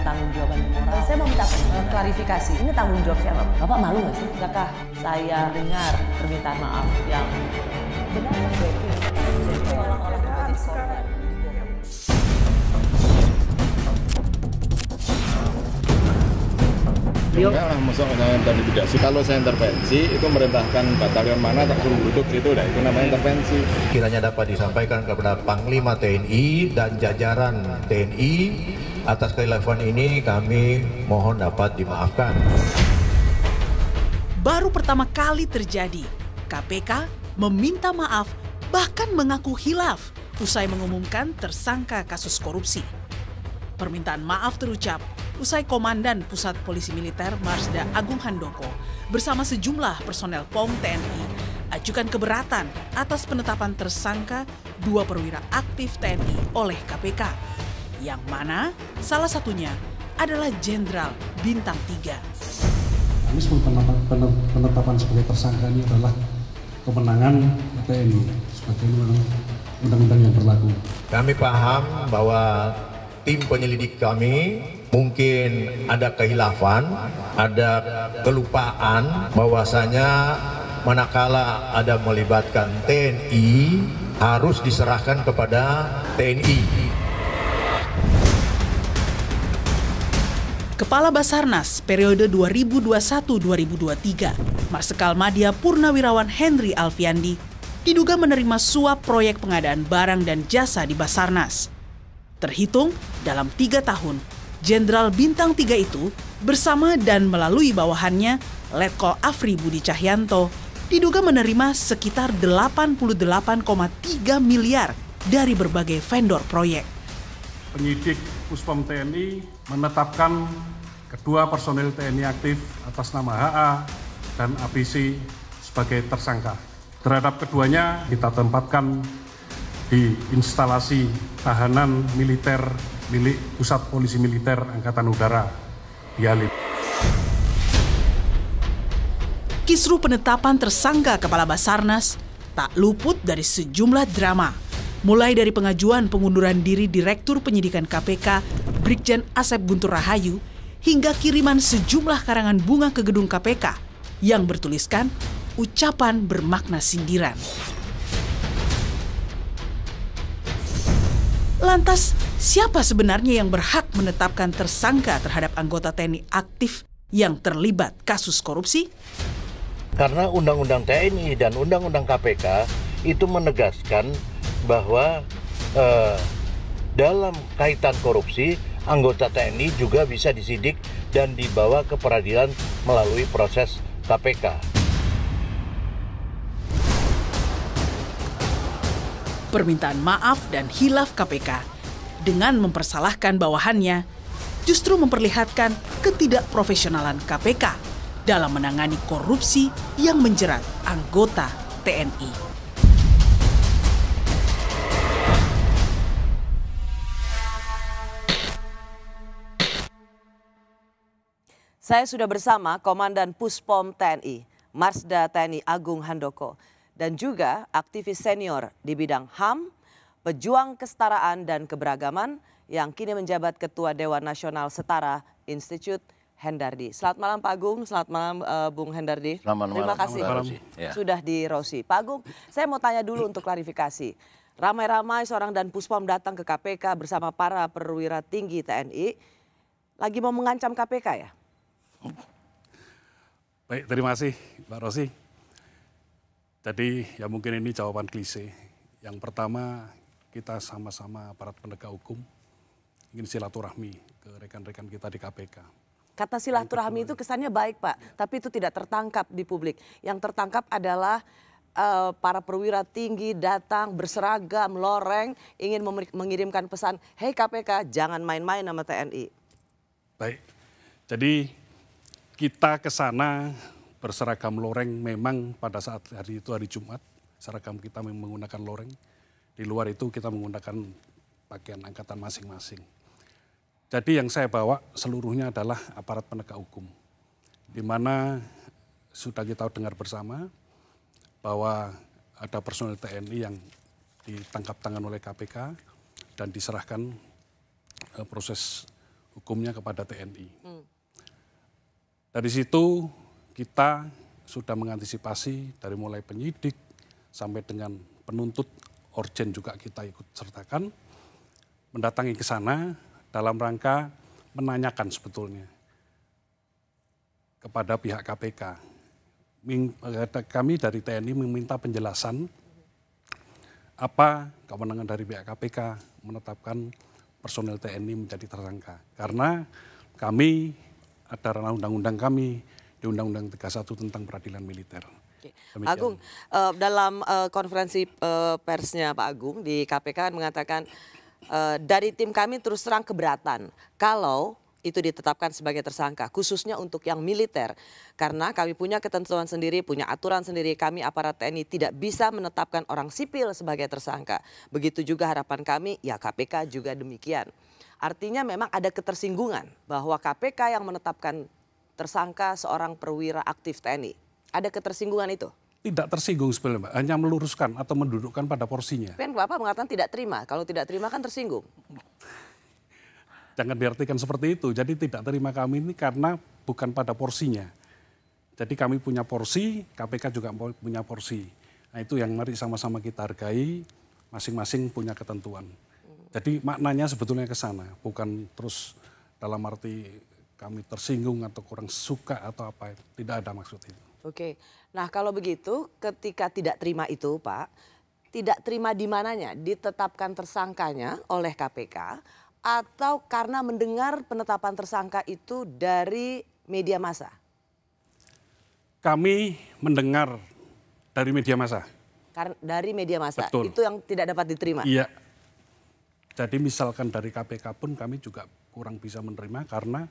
pertanggungjawaban moral. Saya mau minta klarifikasi, ini tanggung jawab siapa? Bapak malu nggak sih? Apakah saya dengar permintaan maaf yang benar seolah-olah enggak lah, masa intervensi. Kalau saya intervensi, itu merintahkan batalion mana tak suruh duduk situ, nah itu namanya intervensi. Kiranya dapat disampaikan kepada Panglima TNI dan jajaran TNI atas kekhilafan ini kami mohon dapat dimaafkan. Baru pertama kali terjadi, KPK meminta maaf bahkan mengaku hilaf usai mengumumkan tersangka kasus korupsi. Permintaan maaf terucap usai Komandan Pusat Polisi Militer Marsda Agung Handoko bersama sejumlah personel POM TNI ajukan keberatan atas penetapan tersangka 2 perwira aktif TNI oleh KPK, yang mana salah satunya adalah Jenderal Bintang 3. Penetapan sebagai tersangka ini adalah kemenangan TNI sebagai undang-undang yang berlaku. Kami paham bahwa tim penyelidik kami mungkin ada kehilafan, ada kelupaan bahwasanya manakala ada melibatkan TNI harus diserahkan kepada TNI. Kepala Basarnas periode 2021-2023, Marsikal Madya Purnawirawan Henry Alfiandi, diduga menerima suap proyek pengadaan barang dan jasa di Basarnas. Terhitung dalam 3 tahun, Jenderal Bintang 3 itu bersama dan melalui bawahannya, Letkol Afri Budi Cahyanto, diduga menerima sekitar 88,3 miliar dari berbagai vendor proyek. Penyidik Puspom TNI menetapkan kedua personil TNI aktif atas nama HA dan ABC sebagai tersangka. Terhadap keduanya kita tempatkan di instalasi tahanan militer milik Pusat Polisi Militer Angkatan Udara di Halim. Kisru penetapan tersangka Kepala Basarnas tak luput dari sejumlah drama, mulai dari pengajuan pengunduran diri Direktur Penyidikan KPK Brigjen Asep Guntur Rahayu hingga kiriman sejumlah karangan bunga ke gedung KPK yang bertuliskan ucapan bermakna sindiran. Lantas, siapa sebenarnya yang berhak menetapkan tersangka terhadap anggota TNI aktif yang terlibat kasus korupsi? Karena Undang-Undang TNI dan Undang-Undang KPK itu menegaskan bahwa dalam kaitan korupsi, anggota TNI juga bisa disidik dan dibawa ke peradilan melalui proses KPK. Permintaan maaf dan hilaf KPK dengan mempersalahkan bawahannya justru memperlihatkan ketidakprofesionalan KPK dalam menangani korupsi yang menjerat anggota TNI. Saya sudah bersama Komandan Puspom TNI, Marsda TNI Agung Handoko, dan juga aktivis senior di bidang HAM, pejuang kesetaraan dan keberagaman yang kini menjabat Ketua Dewan Nasional Setara Institute, Hendardi. Selamat malam Pak Agung, selamat malam Bung Hendardi. Selamat malam. Terima kasih sudah di Rosi. Pak Agung, saya mau tanya dulu untuk klarifikasi. Ramai-ramai seorang dan Puspom datang ke KPK bersama para perwira tinggi TNI, lagi mau mengancam KPK ya? Baik, terima kasih Mbak Rosi. Jadi ya mungkin ini jawaban klise. Yang pertama, kita sama-sama aparat penegak hukum ingin silaturahmi ke rekan-rekan kita di KPK. Kata silaturahmi itu kesannya baik Pak, tapi itu tidak tertangkap di publik. Yang tertangkap adalah para perwira tinggi datang berseragam, loreng, ingin mengirimkan pesan, hei KPK jangan main-main sama TNI. Baik, jadi kita ke sana berseragam loreng memang pada saat hari itu hari Jumat, seragam kita memang menggunakan loreng. Di luar itu kita menggunakan pakaian angkatan masing-masing. Jadi yang saya bawa seluruhnya adalah aparat penegak hukum. Di mana sudah kita dengar bersama bahwa ada personel TNI yang ditangkap tangan oleh KPK dan diserahkan proses hukumnya kepada TNI. Dari situ kita sudah mengantisipasi dari mulai penyidik sampai dengan penuntut, orjen juga kita ikut sertakan, mendatangi ke sana dalam rangka menanyakan sebetulnya kepada pihak KPK. Kami dari TNI meminta penjelasan apa kewenangan dari pihak KPK menetapkan personel TNI menjadi tersangka. Karena kami ada ranah undang-undang kami di Undang-Undang 31 tentang peradilan militer. Demikian. Agung, dalam konferensi persnya Pak Agung di KPK mengatakan dari tim kami terus terang keberatan kalau itu ditetapkan sebagai tersangka, khususnya untuk yang militer. Karena kami punya ketentuan sendiri, punya aturan sendiri, kami aparat TNI tidak bisa menetapkan orang sipil sebagai tersangka. Begitu juga harapan kami, ya KPK juga demikian. Artinya memang ada ketersinggungan bahwa KPK yang menetapkan tersangka seorang perwira aktif TNI. Ada ketersinggungan itu? Tidak tersinggung sebenarnya, Mbak. Hanya meluruskan atau mendudukkan pada porsinya. Kan Bapak mengatakan tidak terima, kalau tidak terima kan tersinggung. Jangan diartikan seperti itu. Jadi tidak terima kami ini karena bukan pada porsinya. Jadi kami punya porsi, KPK juga punya porsi. Nah itu yang mari sama-sama kita hargai, masing-masing punya ketentuan. Jadi maknanya sebetulnya ke sana, bukan terus dalam arti kami tersinggung atau kurang suka atau apa, tidak ada maksud itu. Oke, nah kalau begitu ketika tidak terima itu Pak, tidak terima di mananya? Ditetapkan tersangkanya oleh KPK atau karena mendengar penetapan tersangka itu dari media massa? Kami mendengar dari media massa. Dari media massa, Betul. itu yang tidak dapat diterima? Iya. Jadi misalkan dari KPK pun kami juga kurang bisa menerima karena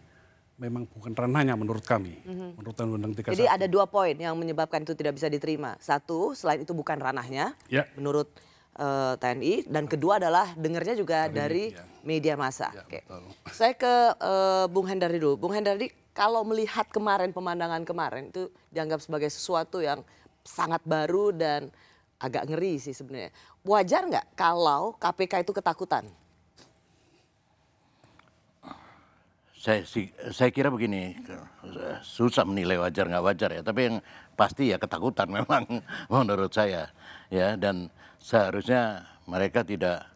memang bukan ranahnya menurut kami. Menurut Undang-Undang 31. Jadi ada 2 poin yang menyebabkan itu tidak bisa diterima. Satu, selain itu bukan ranahnya menurut TNI. Dan kedua adalah dengarnya juga dari media massa. Ya, Oke. betul. Saya ke Bung Hendardi dulu. Bung Hendardi, kalau melihat kemarin pemandangan kemarin itu dianggap sebagai sesuatu yang sangat baru dan agak ngeri sih sebenarnya. Wajar nggak kalau KPK itu ketakutan? Saya kira begini, susah menilai wajar nggak wajar ya. Tapi yang pasti ya ketakutan memang menurut saya ya. Dan seharusnya mereka tidak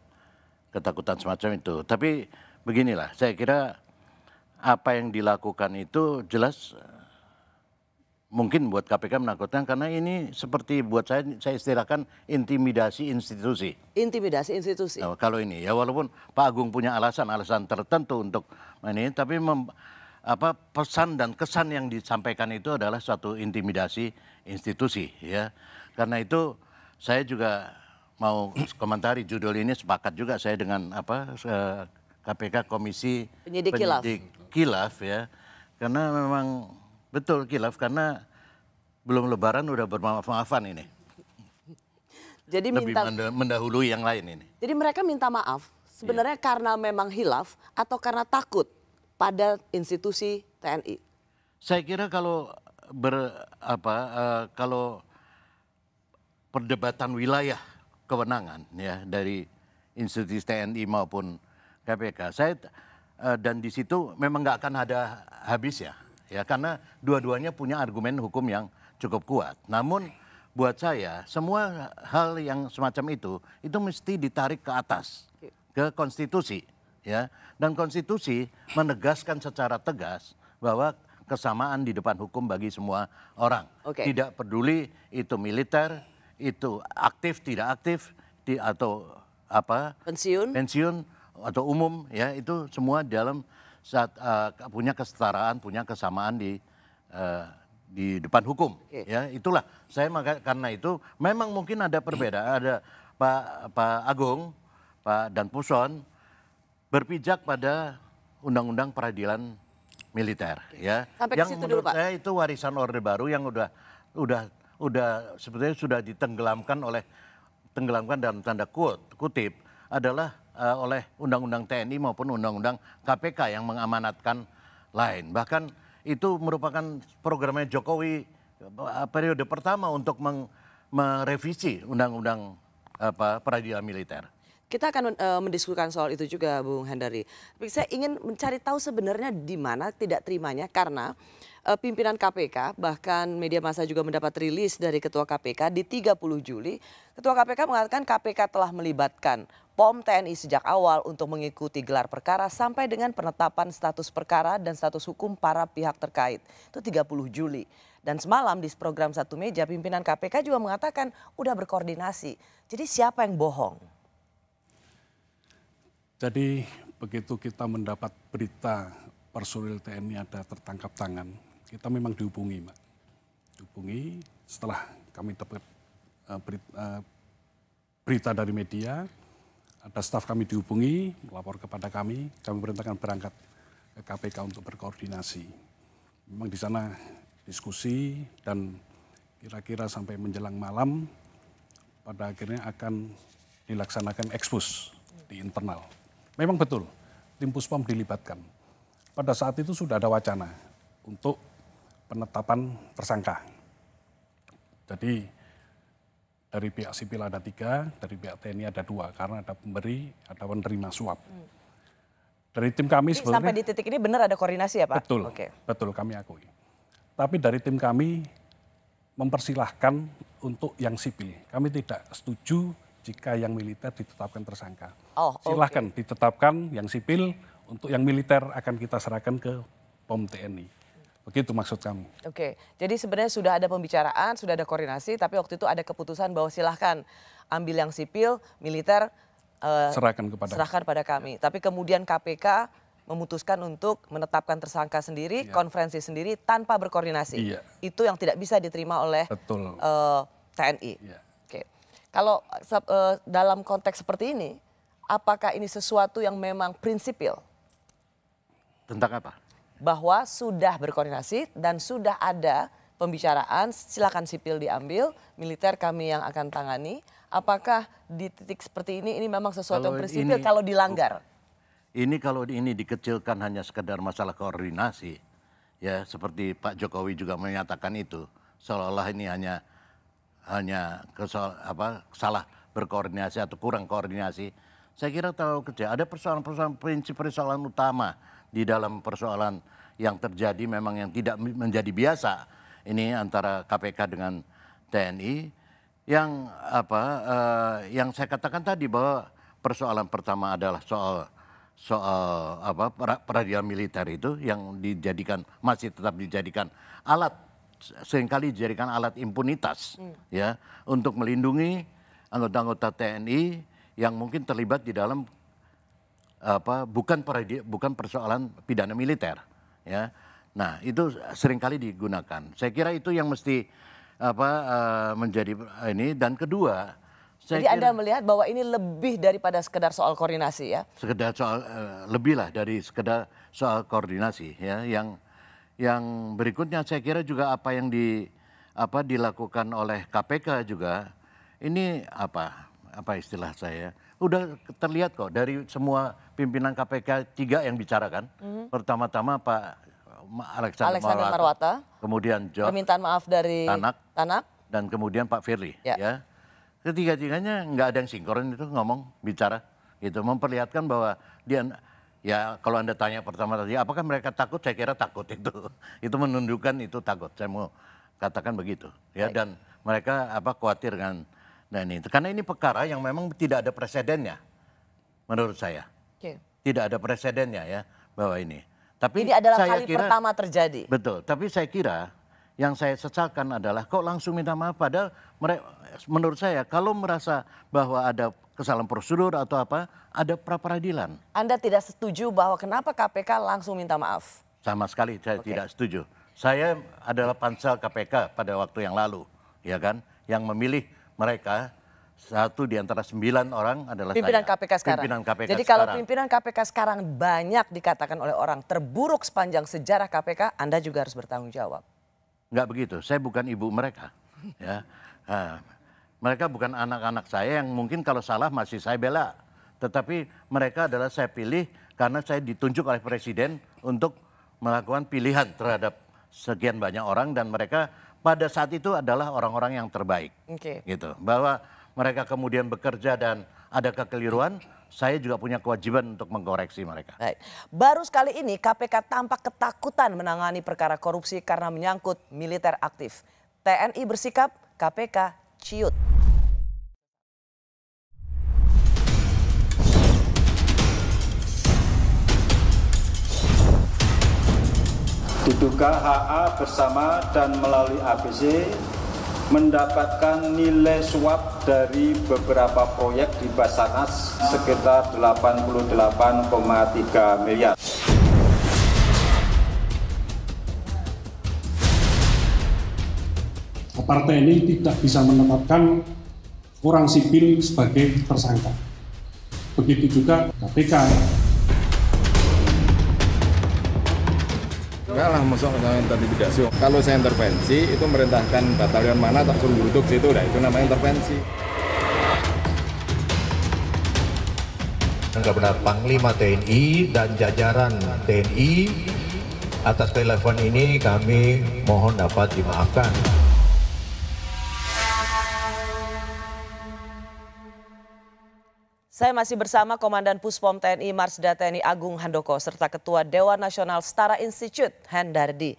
ketakutan semacam itu. Tapi beginilah, saya kira apa yang dilakukan itu jelas mungkin buat KPK menakutkan karena ini seperti buat saya istilahkan intimidasi institusi. Intimidasi institusi. Nah, kalau ini ya walaupun Pak Agung punya alasan-alasan tertentu untuk ini, tapi pesan dan kesan yang disampaikan itu adalah suatu intimidasi institusi ya. Karena itu saya juga mau komentari judul ini, sepakat juga saya dengan KPK Komisi Penyidik Khilaf ya. Karena memang betul khilaf karena belum lebaran udah bermaaf-maafan ini. Jadi lebih mendahului yang lain ini. Jadi mereka minta maaf sebenarnya karena memang khilaf atau karena takut pada institusi TNI? Saya kira kalau kalau perdebatan wilayah kewenangan ya dari institusi TNI maupun KPK, dan di situ memang nggak akan ada habisnya. Ya, karena dua-duanya punya argumen hukum yang cukup kuat. Namun buat saya semua hal yang semacam itu mesti ditarik ke atas, ke konstitusi. Ya. Dan konstitusi menegaskan secara tegas bahwa kesamaan di depan hukum bagi semua orang. Tidak peduli itu militer, itu aktif, tidak aktif, atau pensiun atau umum, ya itu semua dalam saat punya kesetaraan, punya kesamaan di depan hukum. Ya itulah saya karena itu memang mungkin ada perbedaan. Ada Pak Agung, Pak Dan Puson berpijak pada Undang-Undang Peradilan Militer. Ya, sampai yang ke situ menurut dulu, Pak. saya itu warisan Orde Baru yang udah sebetulnya sudah ditenggelamkan dalam tanda kutip adalah oleh Undang-Undang TNI maupun Undang-Undang KPK yang mengamanatkan lain. Bahkan itu merupakan programnya Jokowi periode pertama untuk merevisi Undang-Undang Peradilan Militer. Kita akan mendiskusikan soal itu juga, Bung Hendari. Tapi saya ingin mencari tahu sebenarnya di mana tidak terimanya, karena pimpinan KPK, bahkan media massa juga mendapat rilis dari Ketua KPK di 30 Juli. Ketua KPK mengatakan KPK telah melibatkan POM TNI sejak awal untuk mengikuti gelar perkara sampai dengan penetapan status perkara dan status hukum para pihak terkait. Itu 30 Juli. Dan semalam di program Satu Meja, pimpinan KPK juga mengatakan udah berkoordinasi. Jadi siapa yang bohong? Jadi begitu kita mendapat berita personil TNI ada tertangkap tangan, kita memang dihubungi, Mbak. Dihubungi setelah kami dapat berita dari media, ada staf kami dihubungi, melapor kepada kami perintahkan berangkat ke KPK untuk berkoordinasi. Memang di sana diskusi dan kira-kira sampai menjelang malam, pada akhirnya akan dilaksanakan ekspos di internal. Memang betul, tim Puspom dilibatkan. Pada saat itu sudah ada wacana untuk penetapan tersangka. Jadi dari pihak sipil ada 3, dari pihak TNI ada 2, karena ada pemberi, ada penerima suap. Dari tim kami sebenarnya... Sampai di titik ini benar ada koordinasi ya Pak? Betul, betul kami akui. Tapi dari tim kami mempersilahkan untuk yang sipil. Kami tidak setuju jika yang militer ditetapkan tersangka. Silahkan ditetapkan yang sipil, untuk yang militer akan kita serahkan ke POM TNI. Begitu maksud kami. Oke, jadi sebenarnya sudah ada pembicaraan, sudah ada koordinasi, tapi waktu itu ada keputusan bahwa silahkan ambil yang sipil, militer serahkan pada kami. Tapi kemudian KPK memutuskan untuk menetapkan tersangka sendiri, konferensi sendiri tanpa berkoordinasi. Itu yang tidak bisa diterima oleh TNI. Oke. Kalau dalam konteks seperti ini, apakah ini sesuatu yang memang prinsipil? Tentang apa? Bahwa sudah berkoordinasi dan sudah ada pembicaraan, silakan sipil diambil, militer kami yang akan tangani. Apakah di titik seperti ini memang sesuatu yang prinsipil kalau dilanggar? Ini kalau ini dikecilkan hanya sekedar masalah koordinasi, ya seperti Pak Jokowi juga menyatakan itu, seolah-olah ini hanya salah berkoordinasi atau kurang koordinasi. Saya kira terlalu kecil. Ada persoalan-persoalan prinsip, persoalan utama di dalam persoalan yang terjadi memang yang tidak menjadi biasa ini antara KPK dengan TNI yang yang saya katakan tadi bahwa persoalan pertama adalah soal peradilan militer itu yang masih tetap dijadikan alat, seringkali dijadikan alat impunitas ya untuk melindungi anggota-anggota TNI yang mungkin terlibat di dalam bukan persoalan pidana militer ya. Nah, itu seringkali digunakan. Saya kira itu yang mesti menjadi ini. Dan kedua, jadi Anda melihat bahwa ini lebih daripada sekedar soal koordinasi ya? Sekedar soal lebih lah dari sekedar soal koordinasi ya. Yang berikutnya saya kira juga apa yang dilakukan oleh KPK juga ini apa istilah saya? Udah terlihat kok dari semua pimpinan KPK 3 yang bicara kan. Pertama-tama Pak Alexander Marwata, kemudian permintaan maaf dari Tanak, dan kemudian Pak Firly ya. Ketiga-tiganya nggak ada yang sinkron itu bicara gitu, memperlihatkan bahwa dia ya kalau Anda tanya pertama tadi apakah mereka takut, saya kira takut itu menunjukkan itu takut, saya mau katakan begitu ya. Dan mereka khawatir dengan ini karena ini perkara yang memang tidak ada presidennya menurut saya. Tidak ada presidennya ya bahwa ini. Tapi ini adalah kali pertama terjadi. Betul, tapi saya kira yang saya sesalkan adalah kok langsung minta maaf, padahal menurut saya kalau merasa bahwa ada kesalahan prosedur atau ada pra-peradilan. Anda tidak setuju bahwa kenapa KPK langsung minta maaf? Sama sekali saya tidak setuju. Saya adalah pansel KPK pada waktu yang lalu, ya kan, yang memilih mereka. Satu di antara 9 orang adalah pimpinan saya. KPK sekarang. Pimpinan KPK jadi sekarang. Kalau pimpinan KPK sekarang banyak dikatakan oleh orang terburuk sepanjang sejarah KPK, Anda juga harus bertanggung jawab. Enggak begitu, saya bukan ibu mereka. Ya. Mereka bukan anak-anak saya yang mungkin kalau salah masih saya bela. Tetapi mereka adalah saya pilih karena saya ditunjuk oleh Presiden untuk melakukan pilihan terhadap sekian banyak orang. Dan mereka pada saat itu adalah orang-orang yang terbaik. Gitu. Bahwa mereka kemudian bekerja dan ada kekeliruan, saya juga punya kewajiban untuk mengkoreksi mereka. Baik. Baru sekali ini KPK tampak ketakutan menangani perkara korupsi karena menyangkut militer aktif. TNI bersikap, KPK ciut. Diduga HA bersama dan melalui ABC mendapatkan nilai suap dari beberapa proyek di Basarnas sekitar 88,3 miliar. Partai ini tidak bisa menetapkan orang sipil sebagai tersangka. Begitu juga KPK. Enggak lah, masuk intervensi. Kalau saya intervensi, itu merintahkan batalion mana tak suruh duduk situ, nah itu namanya intervensi. Kepada Panglima TNI dan jajaran TNI, atas kehilafan ini kami mohon dapat dimaafkan. Saya masih bersama Komandan Puspom TNI Marsda TNI Agung Handoko serta Ketua Dewan Nasional Setara Institute Hendardi.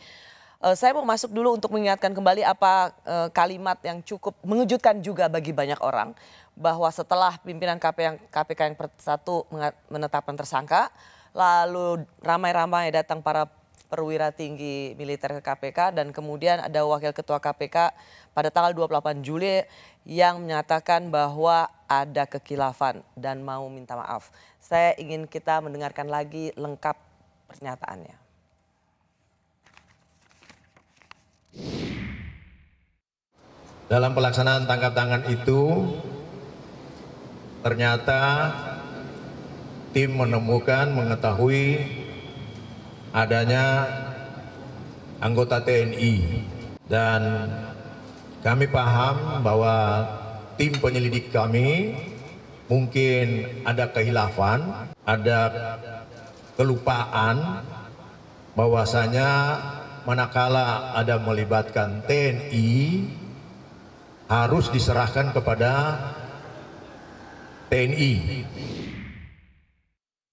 Saya mau masuk dulu untuk mengingatkan kembali apa kalimat yang cukup mengejutkan juga bagi banyak orang, bahwa setelah pimpinan KPK yang satu menetapkan tersangka, lalu ramai-ramai datang para perwira tinggi militer ke KPK dan kemudian ada Wakil Ketua KPK pada tanggal 28 Juli yang menyatakan bahwa ada kekilafan dan mau minta maaf. Saya ingin kita mendengarkan lagi lengkap pernyataannya. Dalam pelaksanaan tangkap tangan itu, ternyata tim menemukan, mengetahui adanya anggota TNI dan kami paham bahwa tim penyelidik kami mungkin ada kehilafan, ada kelupaan bahwasanya manakala ada melibatkan TNI harus diserahkan kepada TNI.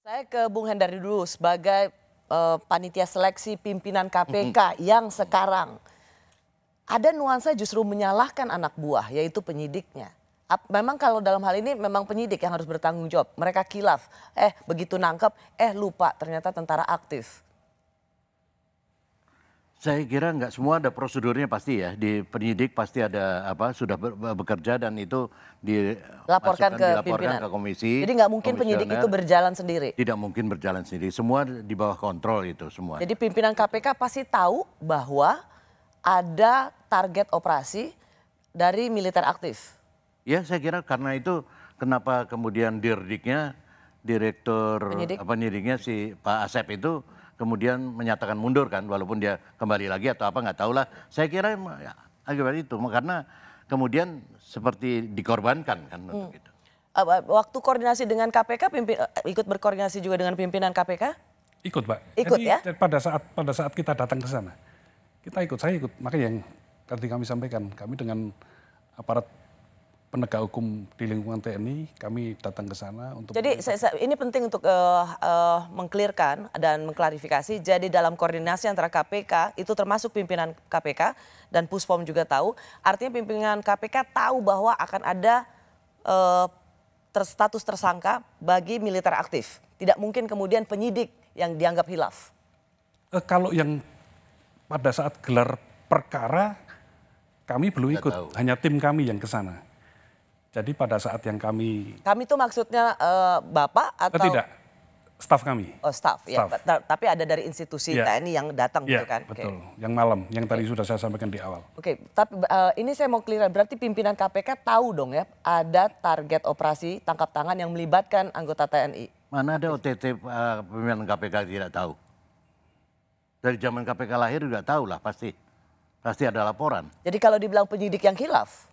Saya ke Bung Hendardi dulu sebagai panitia seleksi pimpinan KPK yang sekarang. Ada nuansa justru menyalahkan anak buah, yaitu penyidiknya. Memang kalau dalam hal ini memang penyidik yang harus bertanggung jawab. Mereka kilaf, begitu nangkep, lupa ternyata tentara aktif. Saya kira nggak semua ada prosedurnya pasti ya. Di penyidik pasti ada sudah bekerja dan itu dilaporkan ke komisi. Jadi nggak mungkin penyidik itu berjalan sendiri. Tidak mungkin berjalan sendiri. Semua di bawah kontrol itu semua. Jadi pimpinan KPK pasti tahu bahwa ada target operasi dari militer aktif. Ya, saya kira karena itu kenapa kemudian direktur penyidiknya si Pak Asep itu kemudian menyatakan mundur kan, walaupun dia kembali lagi atau apa nggak tahu lah. Saya kira ya, akibat itu karena kemudian seperti dikorbankan kan untuk itu. Waktu koordinasi dengan KPK, ikut berkoordinasi juga dengan pimpinan KPK? Ikut, Pak. Ikut. Jadi, ya? Pada saat kita datang ke sana, saya ikut. Makanya yang tadi kami sampaikan, kami dengan aparat penegak hukum di lingkungan TNI, kami datang ke sana untuk. Jadi ini penting untuk mengklirkan dan mengklarifikasi. Jadi dalam koordinasi antara KPK itu termasuk pimpinan KPK dan Puspom juga tahu. Artinya pimpinan KPK tahu bahwa akan ada status tersangka bagi militer aktif. Tidak mungkin kemudian penyidik yang dianggap hilaf. Kalau yang pada saat gelar perkara kami belum ikut, hanya tim kami yang ke sana. Jadi pada saat yang kami itu maksudnya Bapak atau? Tidak, staf kami. Oh staf, ya. Tapi ada dari institusi TNI yang datang gitu kan? Betul, yang malam, yang tadi sudah saya sampaikan di awal. Oke, tapi ini saya mau clear, berarti pimpinan KPK tahu dong ya ada target operasi tangkap tangan yang melibatkan anggota TNI? Mana ada OTT pimpinan KPK tidak tahu? Dari zaman KPK lahir juga tahu lah pasti. Pasti ada laporan. Jadi kalau dibilang penyidik yang khilaf?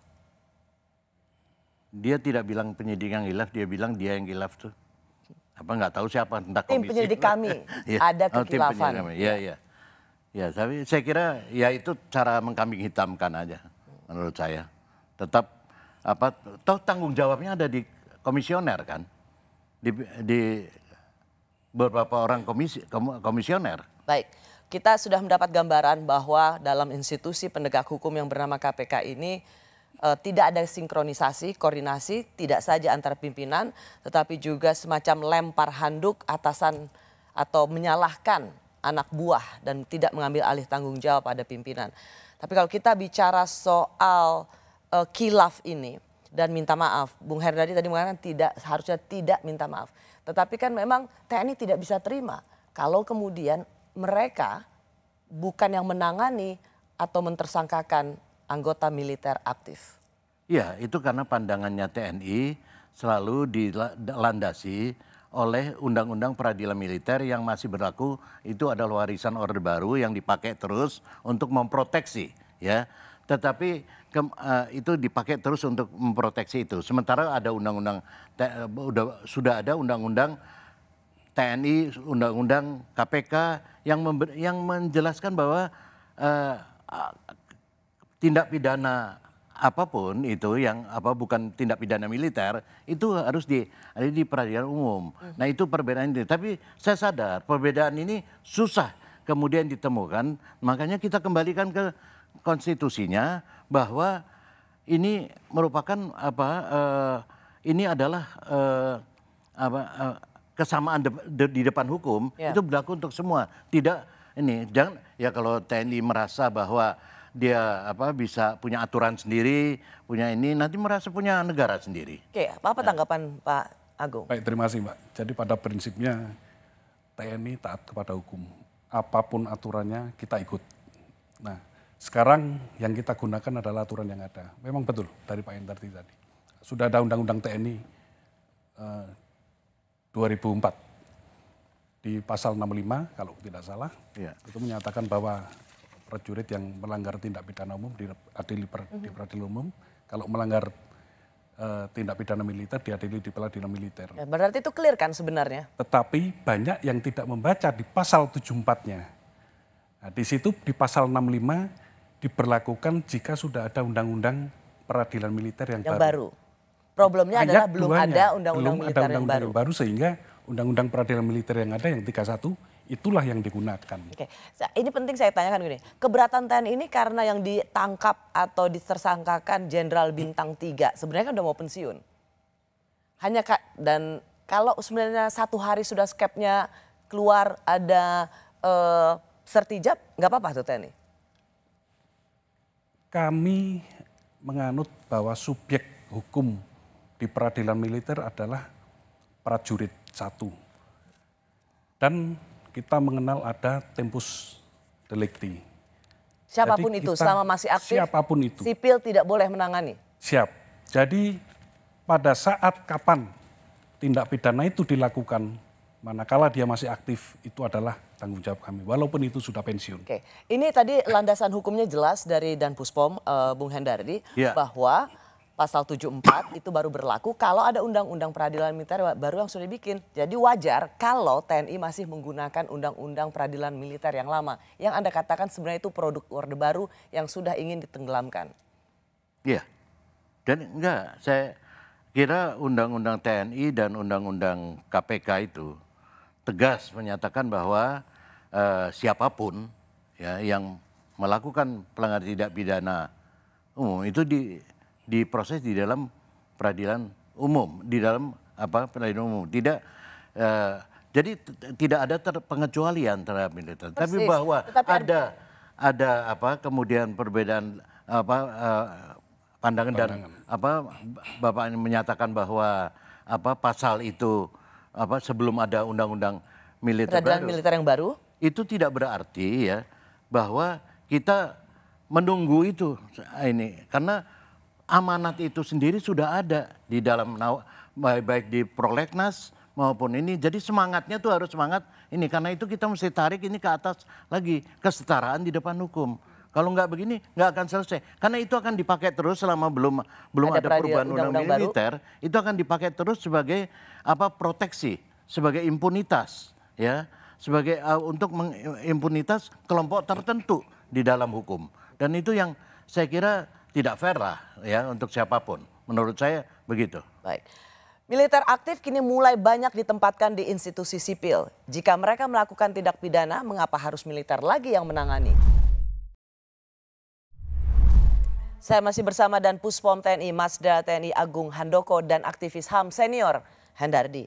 Dia tidak bilang penyidik yang hilaf, dia bilang dia yang hilaf tuh. Apa nggak tahu siapa, entah komisi. Tim penyidik kami ada kekhilafan. Iya. Ya, tapi saya kira ya itu cara mengkambing hitamkan aja menurut saya. Tetap toh tanggung jawabnya ada di komisioner kan, di beberapa orang komisioner. Baik, kita sudah mendapat gambaran bahwa dalam institusi penegak hukum yang bernama KPK ini tidak ada sinkronisasi, koordinasi, tidak saja antara pimpinan, tetapi juga semacam lempar handuk atasan atau menyalahkan anak buah dan tidak mengambil alih tanggung jawab pada pimpinan. Tapi kalau kita bicara soal khilaf ini dan minta maaf, Bung Herdadi tadi mengatakan harusnya tidak minta maaf. Tetapi kan memang TNI tidak bisa terima kalau kemudian mereka bukan yang menangani atau mentersangkakan anggota militer aktif. Iya, itu karena pandangannya TNI selalu dilandasi oleh Undang-Undang Peradilan Militer yang masih berlaku. Itu adalah warisan Orde Baru yang dipakai terus untuk memproteksi, ya. Tetapi itu dipakai terus untuk memproteksi itu. Sementara ada undang-undang, sudah ada undang-undang TNI, undang-undang KPK yang menjelaskan bahwa tindak pidana apapun itu yang bukan tindak pidana militer itu harus ada di peradilan umum. Nah itu perbedaan ini. Tapi saya sadar perbedaan ini susah kemudian ditemukan. Makanya kita kembalikan ke konstitusinya bahwa ini merupakan ini adalah kesamaan di depan hukum. Itu berlaku untuk semua. Tidak ini jangan ya kalau TNI merasa bahwa dia bisa punya aturan sendiri, punya ini, nanti merasa punya negara sendiri. Oke, apa tanggapan Pak Agung? Baik, terima kasih Mbak. Jadi pada prinsipnya TNI taat kepada hukum. Apapun aturannya kita ikut. Nah, sekarang yang kita gunakan adalah aturan yang ada. Memang betul dari Pak Endardi tadi. Sudah ada Undang-Undang TNI 2004. Di pasal 65 kalau tidak salah, itu menyatakan bahwa prajurit yang melanggar tindak pidana umum diadili di peradilan umum, kalau melanggar tindak pidana militer diadili di peradilan militer. Ya, berarti itu clear kan sebenarnya? Tetapi banyak yang tidak membaca di pasal 74-nya. Nah, di situ di pasal 65 diberlakukan jika sudah ada undang-undang peradilan militer yang baru. Problemnya adalah belum ada undang-undang militer yang baru. Sehingga undang-undang peradilan militer yang ada yang 31 itulah yang digunakan. Oke, ini penting saya tanyakan gini. Keberatan TNI ini karena yang ditangkap atau ditersangkakan Jenderal Bintang 3 sebenarnya kan udah mau pensiun. Dan kalau sebenarnya satu hari sudah skepnya keluar ada sertijab, nggak apa-apa tuh TNI? Kami menganut bahwa subjek hukum di peradilan militer adalah prajurit 1. Dan kita mengenal ada tempus delicti. Siapapun itu selama masih aktif, siapapun itu. Sipil tidak boleh menangani. Siap. Jadi pada saat kapan tindak pidana itu dilakukan, manakala dia masih aktif, itu adalah tanggung jawab kami. Walaupun itu sudah pensiun. Oke, ini tadi landasan hukumnya jelas dari Danpuspom, Bung Hendardi, bahwa pasal 74 itu baru berlaku kalau ada undang-undang peradilan militer baru yang sudah dibikin. Jadi wajar kalau TNI masih menggunakan undang-undang peradilan militer yang lama. Yang Anda katakan sebenarnya itu produk Orde Baru yang sudah ingin ditenggelamkan. Iya. Dan enggak, saya kira undang-undang TNI dan undang-undang KPK itu tegas menyatakan bahwa siapapun ya yang melakukan pelanggaran tindak pidana umum itu diproses di dalam peradilan umum, di dalam peradilan umum. Tidak, jadi tidak ada pengecualian terhadap militer. Tapi bahwa ada kemudian perbedaan pandangan dan Bapak menyatakan bahwa pasal itu sebelum ada undang-undang militer yang baru itu tidak berarti ya bahwa kita menunggu itu ini karena amanat itu sendiri sudah ada di dalam baik di prolegnas maupun ini. Jadi semangatnya tuh harus semangat ini. Karena itu kita mesti tarik ini ke atas lagi. Kesetaraan di depan hukum. Kalau nggak begini nggak akan selesai. Karena itu akan dipakai terus selama belum ada perubahan undang-undang militer. Itu akan dipakai terus sebagai proteksi. Sebagai impunitas. Ya, sebagai untuk mengimpunitas kelompok tertentu di dalam hukum. Dan itu yang saya kira tidak fair lah ya untuk siapapun. Menurut saya begitu. Baik. Militer aktif kini mulai banyak ditempatkan di institusi sipil. Jika mereka melakukan tindak pidana, mengapa harus militer lagi yang menangani? Saya masih bersama Dan Puspom TNI, Masda TNI Agung Handoko, dan aktivis HAM senior Hendardi.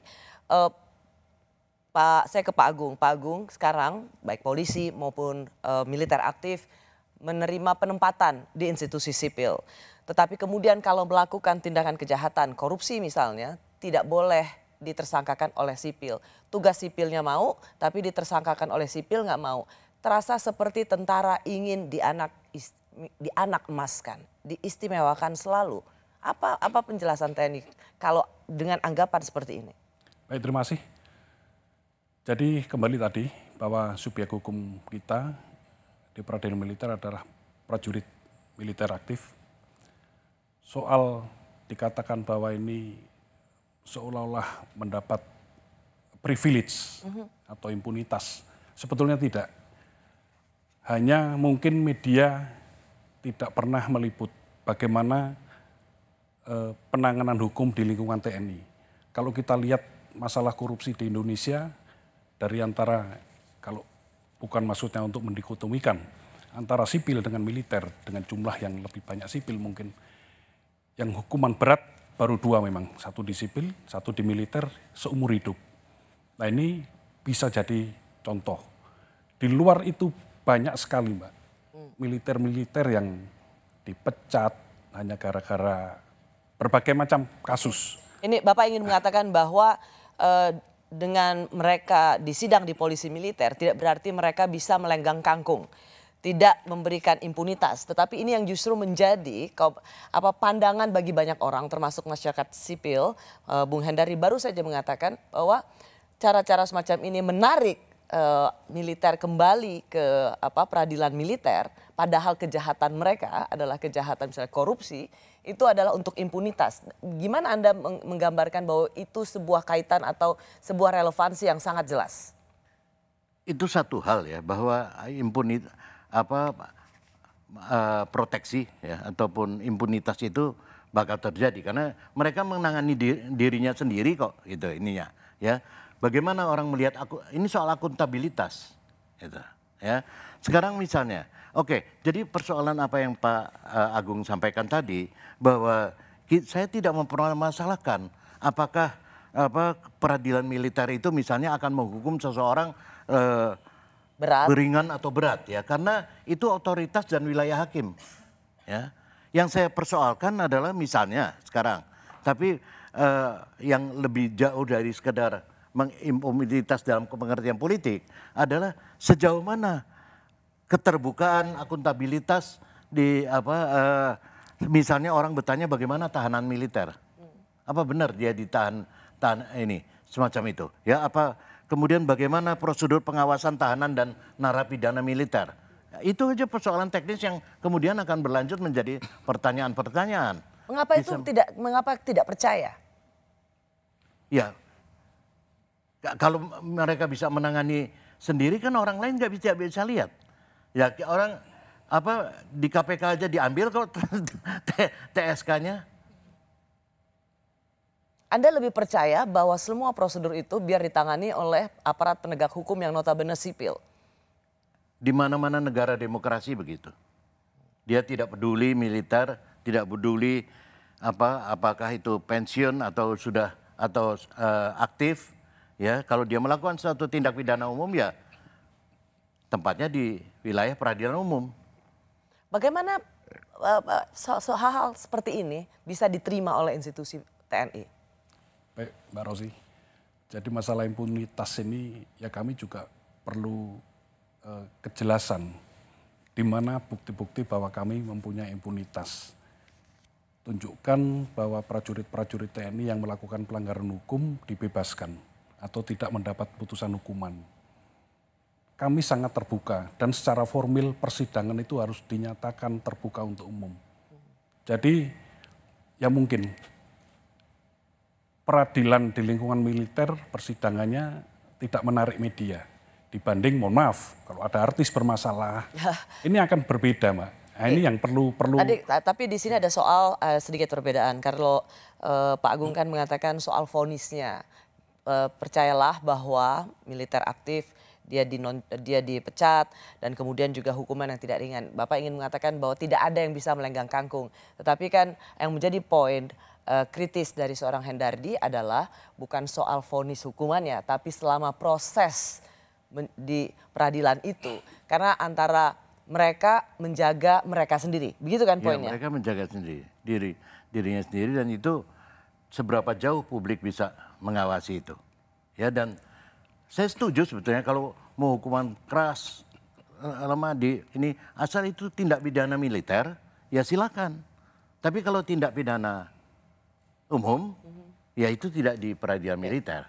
Saya ke Pak Agung. Pak Agung, sekarang baik polisi maupun militer aktif menerima penempatan di institusi sipil. Tetapi kemudian kalau melakukan tindakan kejahatan, korupsi misalnya, tidak boleh ditersangkakan oleh sipil. Tugas sipilnya mau, tapi ditersangkakan oleh sipil nggak mau. Terasa seperti tentara ingin dianak emaskan, diistimewakan selalu. Apa penjelasan TNI kalau dengan anggapan seperti ini? Baik, terima kasih. Jadi kembali tadi bahwa subjek hukum kita di peradilan militer adalah prajurit militer aktif. Soal dikatakan bahwa ini seolah-olah mendapat privilege atau impunitas. Sebetulnya tidak. Hanya mungkin media tidak pernah meliput bagaimana penanganan hukum di lingkungan TNI. Kalau kita lihat masalah korupsi di Indonesia, dari antara, kalau bukan maksudnya untuk mendikotomikan, antara sipil dengan militer, dengan jumlah yang lebih banyak sipil mungkin, yang hukuman berat baru 2 memang, satu di sipil, satu di militer, seumur hidup. Nah ini bisa jadi contoh. Di luar itu banyak sekali Mbak, militer-militer yang dipecat hanya gara-gara berbagai macam kasus. Ini Bapak ingin mengatakan bahwa dengan mereka disidang di polisi militer tidak berarti mereka bisa melenggang kangkung, tidak memberikan impunitas, tetapi ini yang justru menjadi pandangan bagi banyak orang termasuk masyarakat sipil. Bung Hendardi baru saja mengatakan bahwa cara-cara semacam ini menarik militer kembali ke peradilan militer, padahal kejahatan mereka adalah kejahatan misalnya korupsi, itu adalah untuk impunitas. Gimana Anda menggambarkan bahwa itu sebuah kaitan atau sebuah relevansi yang sangat jelas? Itu satu hal ya, bahwa proteksi ya ataupun impunitas itu bakal terjadi karena mereka menangani dirinya sendiri kok gitu ininya ya. Bagaimana orang melihat ini soal akuntabilitas gitu ya. Sekarang misalnya jadi persoalan apa yang Pak Agung sampaikan tadi bahwa saya tidak mempermasalahkan apakah peradilan militer itu misalnya akan menghukum seseorang ringan atau berat ya, karena itu otoritas dan wilayah hakim ya. Yang saya persoalkan adalah misalnya sekarang, tapi yang lebih jauh dari sekedar mengimpunitas dalam pengertian politik adalah sejauh mana keterbukaan akuntabilitas di misalnya orang bertanya bagaimana tahanan militer, apa benar dia ditahan ini semacam itu ya, kemudian bagaimana prosedur pengawasan tahanan dan narapidana militer. Itu aja persoalan teknis yang kemudian akan berlanjut menjadi pertanyaan-pertanyaan. Mengapa tidak percaya? Ya, kalau mereka bisa menangani sendiri kan orang lain nggak bisa lihat. Ya orang di KPK aja diambil kok TSK-nya. Anda lebih percaya bahwa semua prosedur itu biar ditangani oleh aparat penegak hukum yang notabene sipil? Di mana-mana negara demokrasi begitu. Dia tidak peduli militer, tidak peduli apakah itu pensiun atau sudah aktif. Ya, kalau dia melakukan suatu tindak pidana umum ya tempatnya di wilayah peradilan umum. Bagaimana hal-hal seperti ini bisa diterima oleh institusi TNI? Baik, Mbak Rosi. Jadi masalah impunitas ini ya kami juga perlu kejelasan di mana bukti-bukti bahwa kami mempunyai impunitas. Tunjukkan bahwa prajurit-prajurit TNI yang melakukan pelanggaran hukum dibebaskan atau tidak mendapat putusan hukuman. Kami sangat terbuka dan secara formil persidangan itu harus dinyatakan terbuka untuk umum. Jadi ya mungkin peradilan di lingkungan militer persidangannya tidak menarik media. Dibanding, mohon maaf, kalau ada artis bermasalah, ini akan berbeda Mbak. Nah, ini yang perlu. Tapi di sini ada soal sedikit perbedaan. Kalau Pak Agung kan mengatakan soal vonisnya. Percayalah bahwa militer aktif dia dipecat dan kemudian juga hukuman yang tidak ringan. Bapak ingin mengatakan bahwa tidak ada yang bisa melenggang kangkung. Tetapi kan yang menjadi poin kritis dari seorang Hendardi adalah bukan soal vonis hukumannya, tapi selama proses di peradilan itu. Karena antara mereka menjaga mereka sendiri, begitu kan poinnya? Ya, mereka menjaga sendiri, dirinya sendiri, dan itu seberapa jauh publik bisa mengawasi itu. Ya, dan saya setuju sebetulnya kalau mau hukuman keras, lama ini asal itu tindak pidana militer, ya silakan. Tapi kalau tindak pidana umum, ya itu tidak di peradilan militer.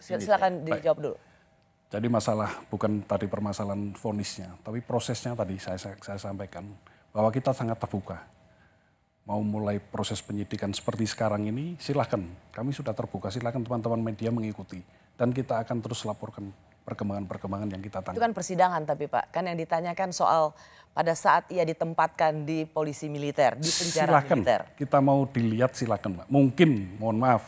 Silakan dijawab dulu. Jadi masalah bukan tadi permasalahan vonisnya, tapi prosesnya tadi saya sampaikan bahwa kita sangat terbuka. Mau mulai proses penyidikan seperti sekarang ini, silahkan. Kami sudah terbuka, silahkan teman-teman media mengikuti. Dan kita akan terus laporkan perkembangan-perkembangan yang kita tangkap. Itu kan persidangan tapi Pak, kan yang ditanyakan soal pada saat ia ditempatkan di polisi militer, di penjara militer. Kita mau dilihat silakan Pak. Mungkin, mohon maaf,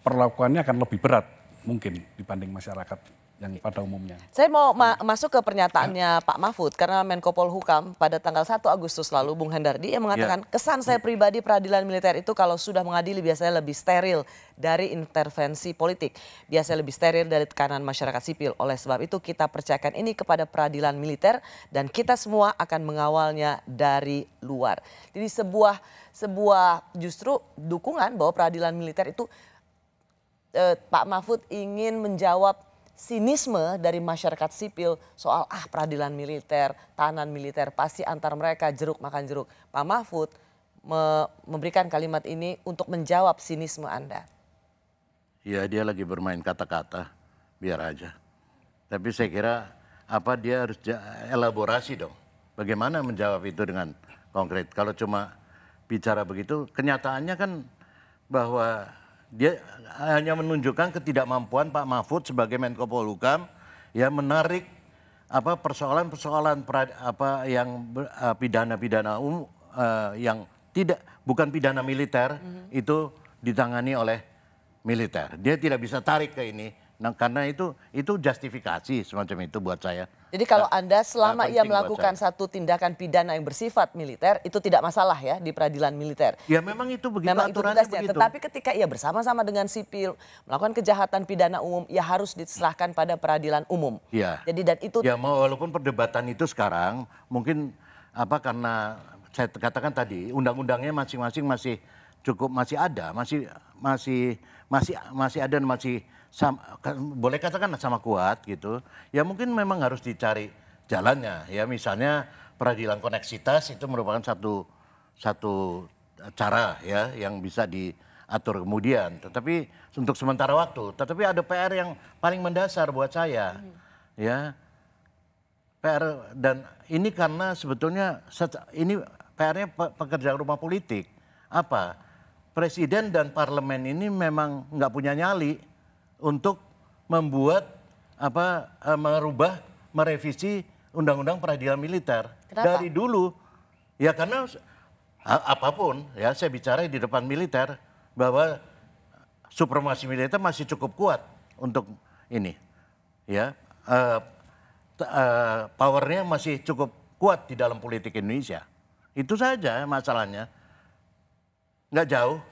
perlakuannya akan lebih berat. Mungkin dibanding masyarakat yang pada umumnya. Saya mau masuk ke pernyataannya Pak Mahfud karena Menko Polhukam pada tanggal 1 Agustus lalu Bung Hendardi yang mengatakan kesan saya pribadi peradilan militer itu kalau sudah mengadili biasanya lebih steril dari intervensi politik. Biasanya lebih steril dari tekanan masyarakat sipil. Oleh sebab itu kita percayakan ini kepada peradilan militer dan kita semua akan mengawalnya dari luar. Jadi sebuah justru dukungan bahwa peradilan militer itu Pak Mahfud ingin menjawab sinisme dari masyarakat sipil soal peradilan militer, tahanan militer, pasti antar mereka jeruk makan jeruk. Pak Mahfud memberikan kalimat ini untuk menjawab sinisme Anda. Ya dia lagi bermain kata-kata, biar aja. Tapi saya kira dia harus elaborasi dong. Bagaimana menjawab itu dengan konkret. Kalau cuma bicara begitu, kenyataannya kan bahwa dia hanya menunjukkan ketidakmampuan Pak Mahfud sebagai Menko Polhukam ya menarik persoalan-persoalan yang pidana-pidana umum yang bukan pidana militer itu ditangani oleh militer. Dia tidak bisa tarik ke ini. Nah, karena itu justifikasi semacam itu buat saya. Jadi kalau Anda selama ia melakukan satu tindakan pidana yang bersifat militer itu tidak masalah ya di peradilan militer. Ya memang itu begitu, memang aturannya itu tugasnya. begitu. Tetapi ketika ia bersama-sama dengan sipil melakukan kejahatan pidana umum, ia harus diserahkan pada peradilan umum. Ya. Jadi dan itu. Ya walaupun perdebatan itu sekarang mungkin karena saya katakan tadi undang-undangnya masing-masing masih ada, masih ada dan masih boleh katakan sama kuat gitu. Ya mungkin memang harus dicari jalannya. Ya misalnya peradilan koneksitas itu merupakan satu cara ya yang bisa diatur kemudian. Tetapi untuk sementara waktu. Tetapi ada PR yang paling mendasar buat saya. Ya PR dan ini karena sebetulnya ini PR-nya pekerjaan rumah politik. Presiden dan parlemen ini memang nggak punya nyali untuk membuat merubah, merevisi undang-undang peradilan militer. Kenapa? Dari dulu. Ya karena apapun ya saya bicara di depan militer bahwa supremasi militer masih cukup kuat untuk ini. Ya powernya masih cukup kuat di dalam politik Indonesia. Itu saja masalahnya. Nggak jauh.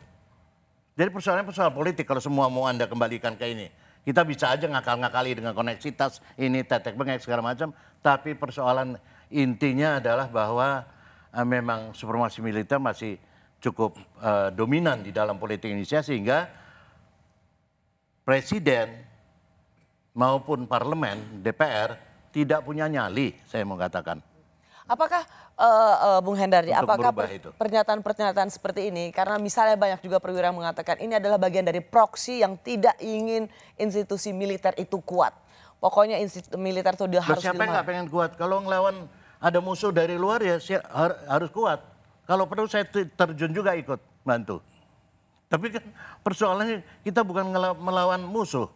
Jadi persoalan politik kalau semua mau Anda kembalikan ke ini. Kita bisa aja ngakal-ngakali dengan koneksitas ini, tetek bengek segala macam. Tapi persoalan intinya adalah bahwa memang supremasi militer masih cukup dominan di dalam politik Indonesia. Sehingga presiden maupun parlemen, DPR tidak punya nyali saya mau katakan. Apakah Bung Hendardi, apakah pernyataan-pernyataan seperti ini, karena misalnya banyak juga perwira yang mengatakan ini adalah bagian dari proksi yang tidak ingin institusi militer itu kuat. Pokoknya institusi militer itu dia harus siapa yang nggak pengen kuat? Kalau ngelawan ada musuh dari luar ya harus kuat. Kalau perlu saya terjun juga ikut bantu. Tapi kan persoalannya kita bukan melawan musuh.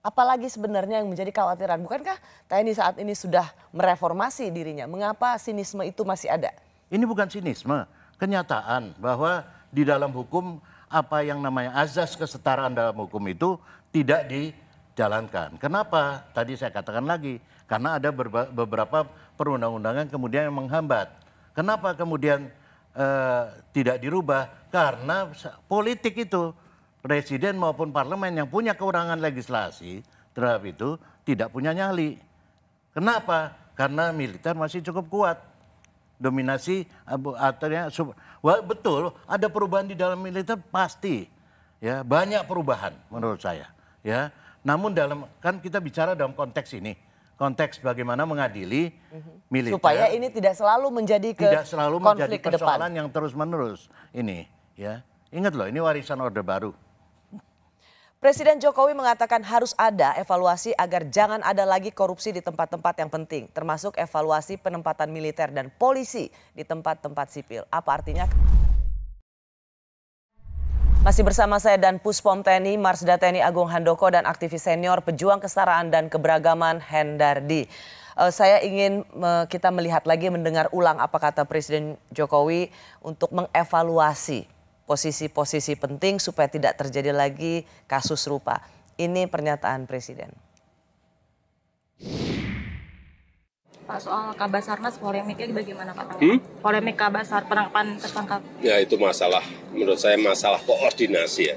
Apalagi sebenarnya yang menjadi kekhawatiran? Bukankah TNI saat ini sudah mereformasi dirinya? Mengapa sinisme itu masih ada? Ini bukan sinisme, kenyataan bahwa di dalam hukum apa yang namanya azas kesetaraan dalam hukum itu tidak dijalankan. Kenapa? Tadi saya katakan lagi, karena ada beberapa perundang-undangan kemudian yang menghambat. Kenapa kemudian tidak dirubah? Karena politik itu, presiden maupun parlemen yang punya kewenangan legislasi terhadap itu tidak punya nyali. Kenapa? Karena militer masih cukup kuat. Dominasi artinya betul ada perubahan di dalam militer pasti. Ya, banyak perubahan menurut saya, ya. Namun kan kita bicara dalam konteks ini. Konteks bagaimana mengadili militer. Supaya ini tidak selalu menjadi konflik ke depan. Persoalan yang terus-menerus ini, ya. Ingat loh, ini warisan Orde Baru. Presiden Jokowi mengatakan harus ada evaluasi agar jangan ada lagi korupsi di tempat-tempat yang penting, termasuk evaluasi penempatan militer dan polisi di tempat-tempat sipil. Apa artinya? Masih bersama saya dan Puspom TNI, Marsda TNI Agung Handoko dan aktivis senior pejuang kesetaraan dan keberagaman Hendardi. Saya ingin kita melihat lagi, mendengar ulang apa kata Presiden Jokowi untuk mengevaluasi posisi-posisi penting supaya tidak terjadi lagi kasus serupa. Ini pernyataan Presiden. Pak, soal Kabasarnas polemiknya bagaimana Pak? Polemik Kabasar penangkapan tertangkap. Ya itu masalah, menurut saya masalah koordinasi ya.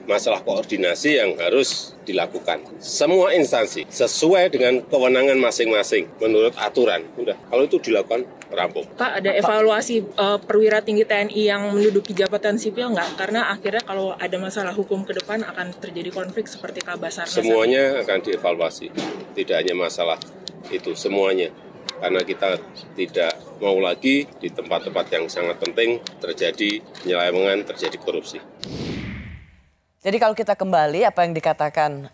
Masalah koordinasi yang harus dilakukan. Semua instansi sesuai dengan kewenangan masing-masing menurut aturan. Udah, kalau itu dilakukan rampung. Pak, ada evaluasi perwira tinggi TNI yang menduduki jabatan sipil nggak? Karena akhirnya kalau ada masalah hukum ke depan akan terjadi konflik seperti Kabasarnas. Semuanya akan dievaluasi. Tidak hanya masalah itu, semuanya. Karena kita tidak mau lagi di tempat-tempat yang sangat penting terjadi penyelewengan, terjadi korupsi. Jadi kalau kita kembali apa yang dikatakan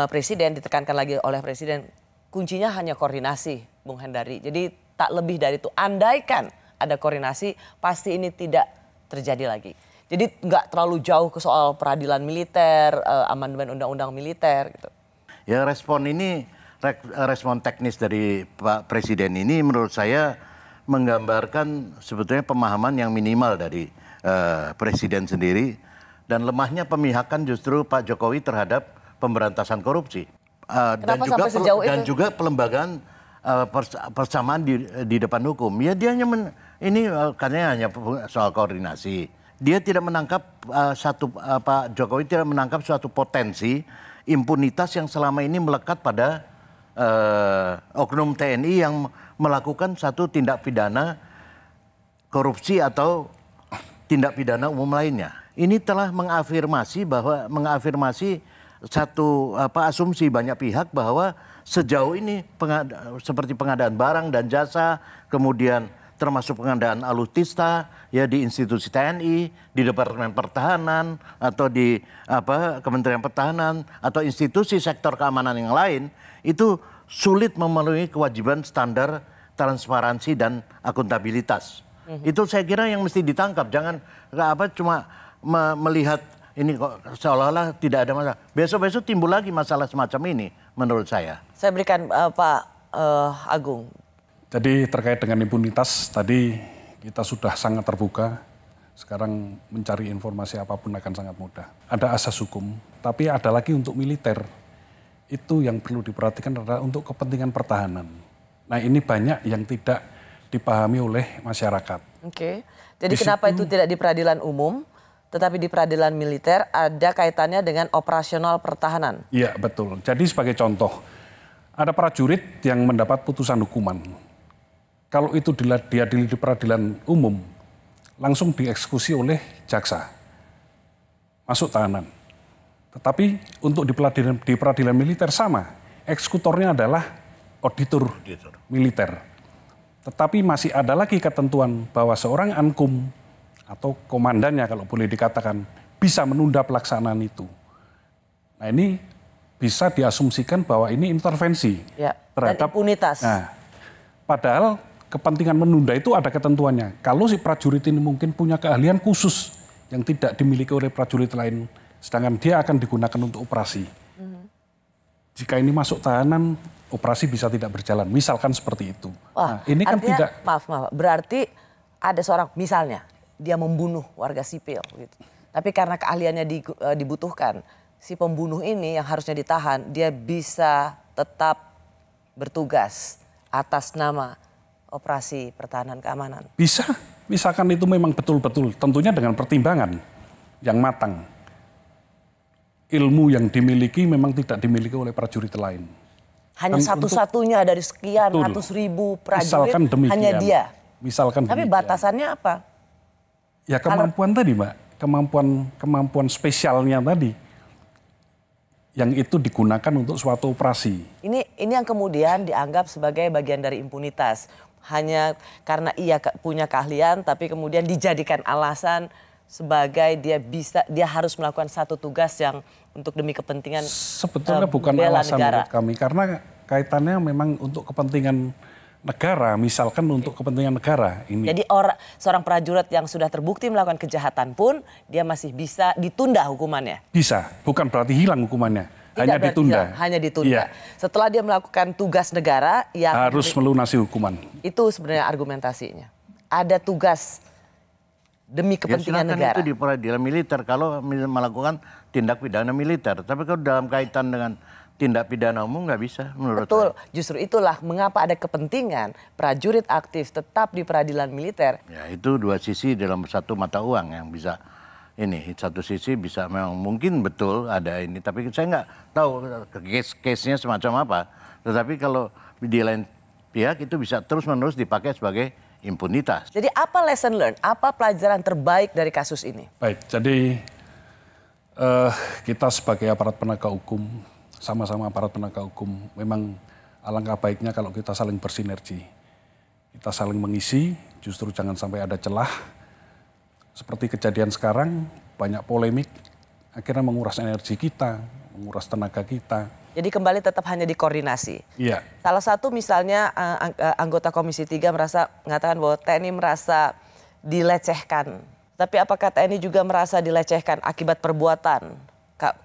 Presiden, ditekankan lagi oleh Presiden, kuncinya hanya koordinasi, Bung Hendari. Jadi tak lebih dari itu, andaikan ada koordinasi pasti ini tidak terjadi lagi. Jadi nggak terlalu jauh ke soal peradilan militer, amandemen undang-undang militer gitu. Ya respon teknis dari Pak Presiden ini menurut saya menggambarkan sebetulnya pemahaman yang minimal dari Presiden sendiri. Dan lemahnya pemihakan justru Pak Jokowi terhadap pemberantasan korupsi. Dan juga pelembagaan persamaan di depan hukum. Ya dia hanya ini karena hanya soal koordinasi. Dia tidak menangkap Pak Jokowi tidak menangkap suatu potensi impunitas yang selama ini melekat pada oknum TNI yang melakukan satu tindak pidana korupsi atau tindak pidana umum lainnya. Ini telah mengafirmasi satu asumsi banyak pihak bahwa sejauh ini seperti pengadaan barang dan jasa, kemudian termasuk pengadaan alutsista ya di institusi TNI, di Departemen Pertahanan atau di Kementerian Pertahanan atau institusi sektor keamanan yang lain itu sulit memenuhi kewajiban standar transparansi dan akuntabilitas. Itu saya kira yang mesti ditangkap, jangan cuma melihat ini kok seolah-olah tidak ada masalah. Besok-besok timbul lagi masalah semacam ini menurut saya. Saya berikan Pak Agung. Jadi terkait dengan impunitas tadi kita sudah sangat terbuka. Sekarang mencari informasi apapun akan sangat mudah. Ada asas hukum, tapi ada lagi untuk militer. Itu yang perlu diperhatikan adalah untuk kepentingan pertahanan. Nah ini banyak yang tidak dipahami oleh masyarakat. Oke, jadi kenapa itu tidak di peradilan umum? Tetapi di peradilan militer ada kaitannya dengan operasional pertahanan. Iya betul. Jadi sebagai contoh, ada prajurit yang mendapat putusan hukuman. Kalau itu diadili di peradilan umum, langsung dieksekusi oleh jaksa. Masuk tahanan. Tetapi untuk di peradilan militer sama, eksekutornya adalah auditor militer. Tetapi masih ada lagi ketentuan bahwa seorang ankum atau komandannya kalau boleh dikatakan bisa menunda pelaksanaan itu. Nah ini bisa diasumsikan bahwa ini intervensi terhadap impunitas. Nah, padahal kepentingan menunda itu ada ketentuannya. Kalau si prajurit ini mungkin punya keahlian khusus yang tidak dimiliki oleh prajurit lain, sedangkan dia akan digunakan untuk operasi. jika ini masuk tahanan, operasi bisa tidak berjalan. Misalkan seperti itu. Wah, nah, ini kan artinya, tidak. Maaf, berarti ada seorang, misalnya dia membunuh warga sipil, gitu. Tapi karena keahliannya dibutuhkan, si pembunuh ini yang harusnya ditahan, dia bisa tetap bertugas atas nama operasi pertahanan keamanan. Bisa, misalkan itu memang betul-betul, tentunya dengan pertimbangan yang matang. Ilmu yang dimiliki memang tidak dimiliki oleh prajurit lain. Hanya satu-satunya dari sekian ratus ribu prajurit, hanya dia. Misalkan tapi demikian. Batasannya apa? Ya kemampuan tadi, Mbak. Kemampuan spesialnya tadi. Yang itu digunakan untuk suatu operasi. Ini yang kemudian dianggap sebagai bagian dari impunitas. Hanya karena ia punya keahlian, tapi kemudian dijadikan alasan sebagai dia harus melakukan satu tugas yang untuk demi kepentingan sebetulnya bukan alasan menurut kami, karena kaitannya memang untuk kepentingan negara, misalkan untuk kepentingan negara ini. Jadi seorang prajurit yang sudah terbukti melakukan kejahatan pun dia masih bisa ditunda hukumannya. Bisa, bukan berarti hilang hukumannya, hanya ditunda. Hanya ditunda. Iya. Setelah dia melakukan tugas negara, ya harus melunasi hukuman. Itu sebenarnya argumentasinya. Ada tugas demi kepentingan negara. Itu di peradilan militer kalau melakukan tindak pidana militer. Tapi kalau dalam kaitan dengan tindak pidana umum nggak bisa menurut Betul, saya. Justru itulah mengapa ada kepentingan prajurit aktif tetap di peradilan militer. Ya itu dua sisi dalam satu mata uang yang bisa ini. Satu sisi bisa memang mungkin betul ada ini, tapi saya nggak tahu case-nya semacam apa. Tetapi kalau di lain pihak itu bisa terus-menerus dipakai sebagai impunitas. Jadi apa lesson learned, apa pelajaran terbaik dari kasus ini? Baik, jadi kita sebagai aparat penegak hukum, sama-sama aparat penegak hukum, memang alangkah baiknya kalau kita saling bersinergi. Kita saling mengisi, justru jangan sampai ada celah. Seperti kejadian sekarang, banyak polemik, akhirnya menguras energi kita, menguras tenaga kita. Jadi kembali tetap hanya dikoordinasi. Iya. Salah satu misalnya anggota Komisi 3 mengatakan bahwa TNI merasa dilecehkan. Tapi apakah TNI juga merasa dilecehkan akibat perbuatan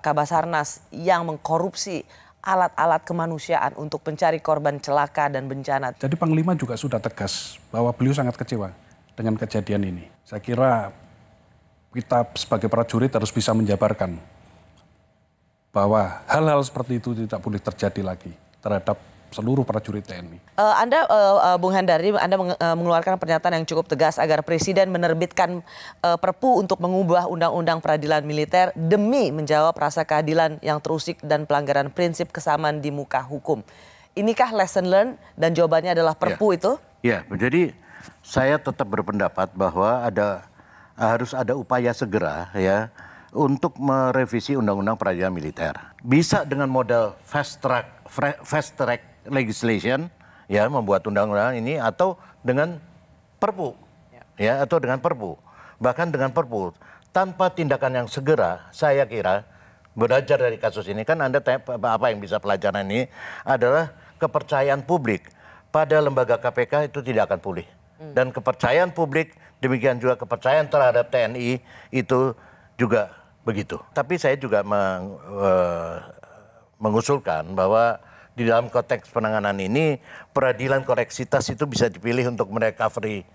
Kabasarnas yang mengkorupsi alat-alat kemanusiaan untuk mencari korban celaka dan bencana? Jadi Panglima juga sudah tegas bahwa beliau sangat kecewa dengan kejadian ini. Saya kira kita sebagai prajurit harus bisa menjabarkan bahwa hal-hal seperti itu tidak boleh terjadi lagi terhadap seluruh prajurit TNI. Anda, Bung Hendari, Anda mengeluarkan pernyataan yang cukup tegas agar Presiden menerbitkan Perpu untuk mengubah Undang-Undang Peradilan Militer demi menjawab rasa keadilan yang terusik dan pelanggaran prinsip kesamaan di muka hukum. Inikah lesson learned dan jawabannya adalah Perpu itu? Ya, jadi saya tetap berpendapat bahwa harus ada upaya segera ya untuk merevisi Undang-Undang Peradilan Militer. Bisa dengan modal fast track legislation ya, membuat undang-undang ini, atau dengan Perpu ya, atau dengan Perpu, bahkan dengan Perpu tanpa tindakan yang segera. Saya kira belajar dari kasus ini kan Anda apa yang bisa pelajaran ini adalah kepercayaan publik pada lembaga KPK itu tidak akan pulih, dan kepercayaan publik demikian juga kepercayaan terhadap TNI itu juga begitu. Tapi saya juga mengusulkan bahwa di dalam konteks penanganan ini peradilan koneksitas itu bisa dipilih untuk merecovery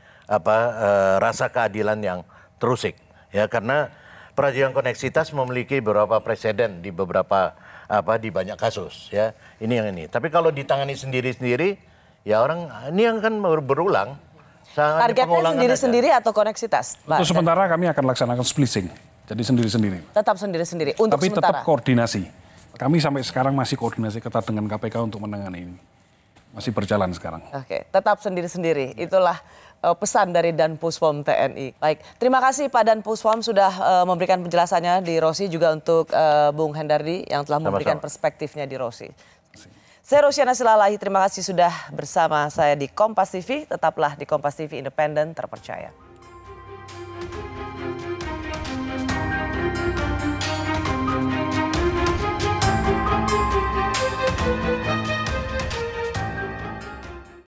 rasa keadilan yang terusik ya, karena peradilan koneksitas memiliki beberapa preseden di di banyak kasus ya, ini yang ini. Tapi kalau ditangani sendiri-sendiri ya orang ini yang kan berulang. Targetnya sendiri-sendiri atau koneksitas? Untuk sementara kami akan laksanakan splitting, jadi sendiri-sendiri. Tetap sendiri-sendiri untuk tapi sementara. Tetap koordinasi. Kami sampai sekarang masih koordinasi ketat dengan KPK untuk menangani ini. Masih berjalan sekarang. Oke, tetap sendiri-sendiri. Itulah pesan dari Danpuspom TNI. Baik, terima kasih Pak Danpuspom sudah memberikan penjelasannya di Rosi, juga untuk Bung Hendardi yang telah memberikan perspektifnya di Rosi. Saya Rosyana Silalahi, terima kasih sudah bersama saya di Kompas TV. Tetaplah di Kompas TV, independen, terpercaya.